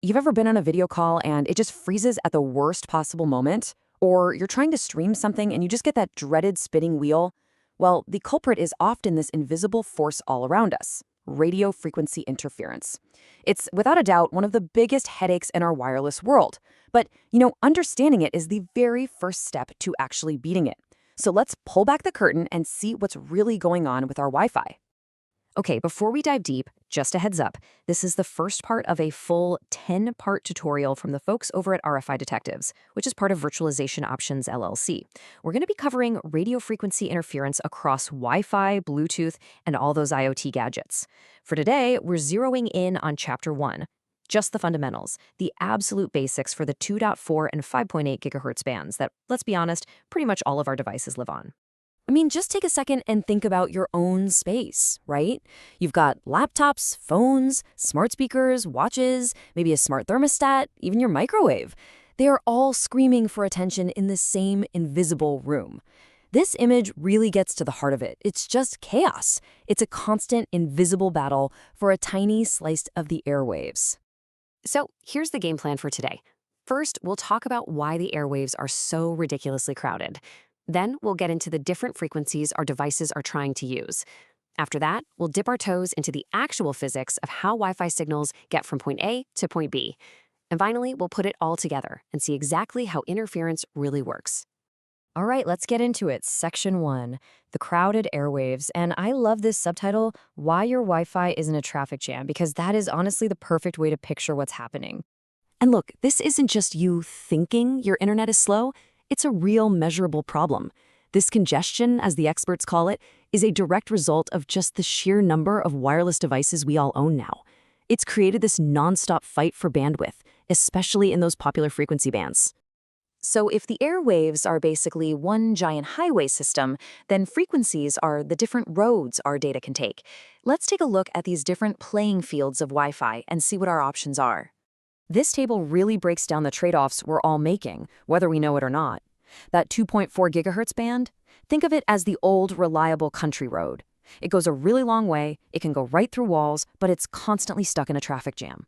You've ever been on a video call and it just freezes at the worst possible moment? Or you're trying to stream something and you just get that dreaded spinning wheel? Well, the culprit is often this invisible force all around us, radio frequency interference. It's without a doubt one of the biggest headaches in our wireless world. But, understanding it is the very first step to actually beating it. So let's pull back the curtain and see what's really going on with our Wi-Fi. Okay, before we dive deep, just a heads up, this is the first part of a full 10-part tutorial from the folks over at RFI Detectives, which is part of Virtualization Options LLC. We're going to be covering radio frequency interference across Wi-Fi, Bluetooth, and all those IoT gadgets. For today, we're zeroing in on Chapter 1, just the fundamentals, the absolute basics for the 2.4 and 5.8 gigahertz bands that, let's be honest, pretty much all of our devices live on. Just take a second and think about your own space, right? You've got laptops, phones, smart speakers, watches, maybe a smart thermostat, even your microwave. They are all screaming for attention in the same invisible room. This image really gets to the heart of it. It's just chaos. It's a constant, invisible battle for a tiny slice of the airwaves. So here's the game plan for today. First, we'll talk about why the airwaves are so ridiculously crowded. Then we'll get into the different frequencies our devices are trying to use. After that, we'll dip our toes into the actual physics of how Wi-Fi signals get from point A to point B. And finally, we'll put it all together and see exactly how interference really works. All right, let's get into it. Section 1, the crowded airwaves. And I love this subtitle, Why Your Wi-Fi Isn't a Traffic Jam, because that is honestly the perfect way to picture what's happening. And look, this isn't just you thinking your internet is slow. It's a real measurable problem. This congestion, as the experts call it, is a direct result of just the sheer number of wireless devices we all own now. It's created this nonstop fight for bandwidth, especially in those popular frequency bands. So if the airwaves are basically one giant highway system, then frequencies are the different roads our data can take. Let's take a look at these different playing fields of Wi-Fi and see what our options are. This table really breaks down the trade-offs we're all making, whether we know it or not. That 2.4 gigahertz band, think of it as the old, reliable country road. It goes a really long way, it can go right through walls, but it's constantly stuck in a traffic jam.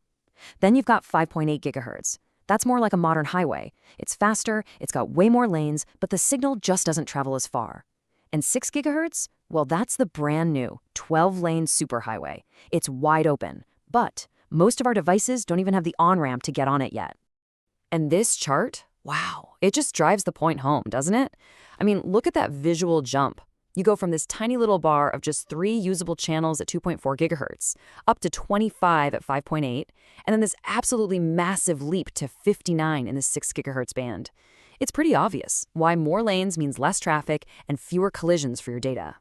Then you've got 5.8 gigahertz. That's more like a modern highway. It's faster, it's got way more lanes, but the signal just doesn't travel as far. And 6 gigahertz? Well, that's the brand new 12-lane superhighway. It's wide open, but most of our devices don't even have the on-ramp to get on it yet. And this chart, wow, it just drives the point home, doesn't it? Look at that visual jump. You go from this tiny little bar of just 3 usable channels at 2.4 gigahertz, up to 25 at 5.8, and then this absolutely massive leap to 59 in the 6 gigahertz band. It's pretty obvious why more lanes means less traffic and fewer collisions for your data.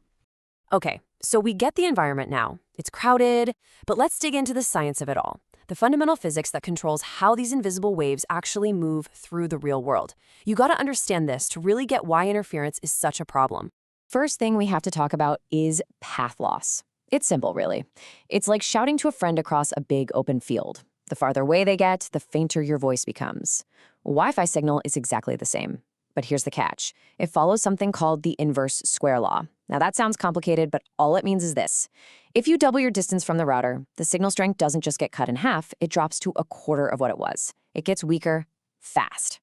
Okay, so we get the environment now. It's crowded, but let's dig into the science of it all. The fundamental physics that controls how these invisible waves actually move through the real world. You gotta understand this to really get why interference is such a problem. First thing we have to talk about is path loss. It's simple, really. It's like shouting to a friend across a big open field. The farther away they get, the fainter your voice becomes. A Wi-Fi signal is exactly the same. But here's the catch. It follows something called the inverse square law. Now that sounds complicated, but all it means is this. If you double your distance from the router, the signal strength doesn't just get cut in half, it drops to a quarter of what it was. It gets weaker, fast.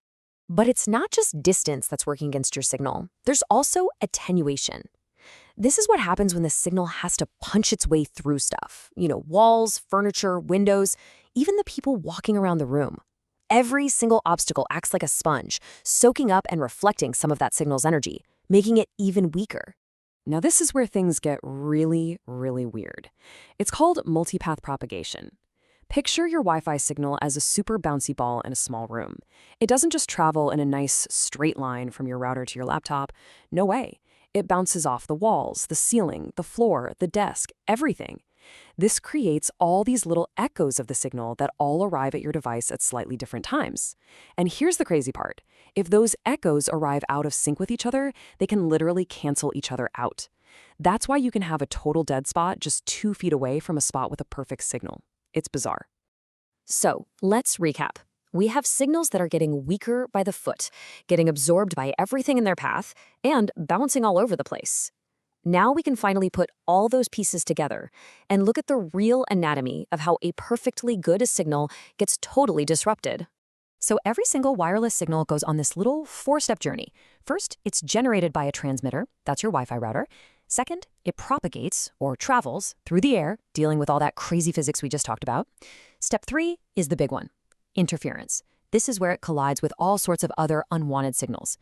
But it's not just distance that's working against your signal. There's also attenuation. This is what happens when the signal has to punch its way through stuff. Walls, furniture, windows, even the people walking around the room. Every single obstacle acts like a sponge, soaking up and reflecting some of that signal's energy, making it even weaker. Now this is where things get really, really weird. It's called multipath propagation. Picture your Wi-Fi signal as a super bouncy ball in a small room. It doesn't just travel in a nice straight line from your router to your laptop. No way. It bounces off the walls, the ceiling, the floor, the desk, everything. This creates all these little echoes of the signal that all arrive at your device at slightly different times. And here's the crazy part. If those echoes arrive out of sync with each other, they can literally cancel each other out. That's why you can have a total dead spot just 2 feet away from a spot with a perfect signal. It's bizarre. So let's recap. We have signals that are getting weaker by the foot, getting absorbed by everything in their path, and bouncing all over the place. Now we can finally put all those pieces together and look at the real anatomy of how a perfectly good signal gets totally disrupted. So every single wireless signal goes on this little four-step journey. First, it's generated by a transmitter. That's your Wi-Fi router. Second, it propagates or travels through the air, dealing with all that crazy physics we just talked about. Step 3 is the big one, interference. This is where it collides with all sorts of other unwanted signals.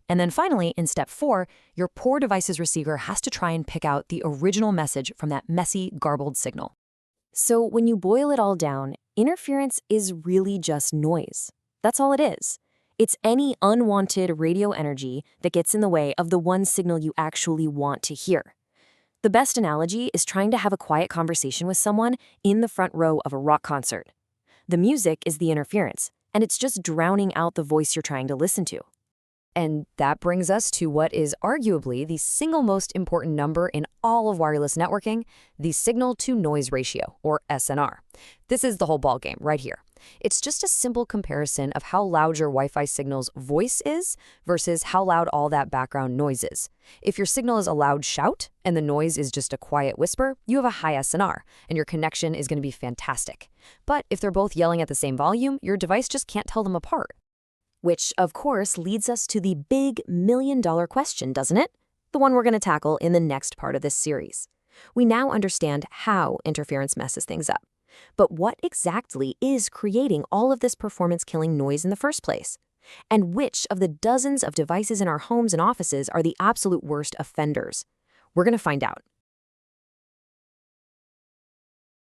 And then finally, in step 4, your poor device's receiver has to try and pick out the original message from that messy, garbled signal. So when you boil it all down, interference is really just noise. That's all it is. It's any unwanted radio energy that gets in the way of the one signal you actually want to hear. The best analogy is trying to have a quiet conversation with someone in the front row of a rock concert. The music is the interference, and it's just drowning out the voice you're trying to listen to. And that brings us to what is arguably the single most important number in all of wireless networking, the signal-to-noise ratio, or SNR. This is the whole ballgame right here. It's just a simple comparison of how loud your Wi-Fi signal's voice is versus how loud all that background noise is. If your signal is a loud shout and the noise is just a quiet whisper, you have a high SNR, and your connection is going to be fantastic. But if they're both yelling at the same volume, your device just can't tell them apart. Which, of course, leads us to the big million-dollar question, doesn't it? The one we're going to tackle in the next part of this series. We now understand how interference messes things up. But what exactly is creating all of this performance-killing noise in the first place? And which of the dozens of devices in our homes and offices are the absolute worst offenders? We're going to find out.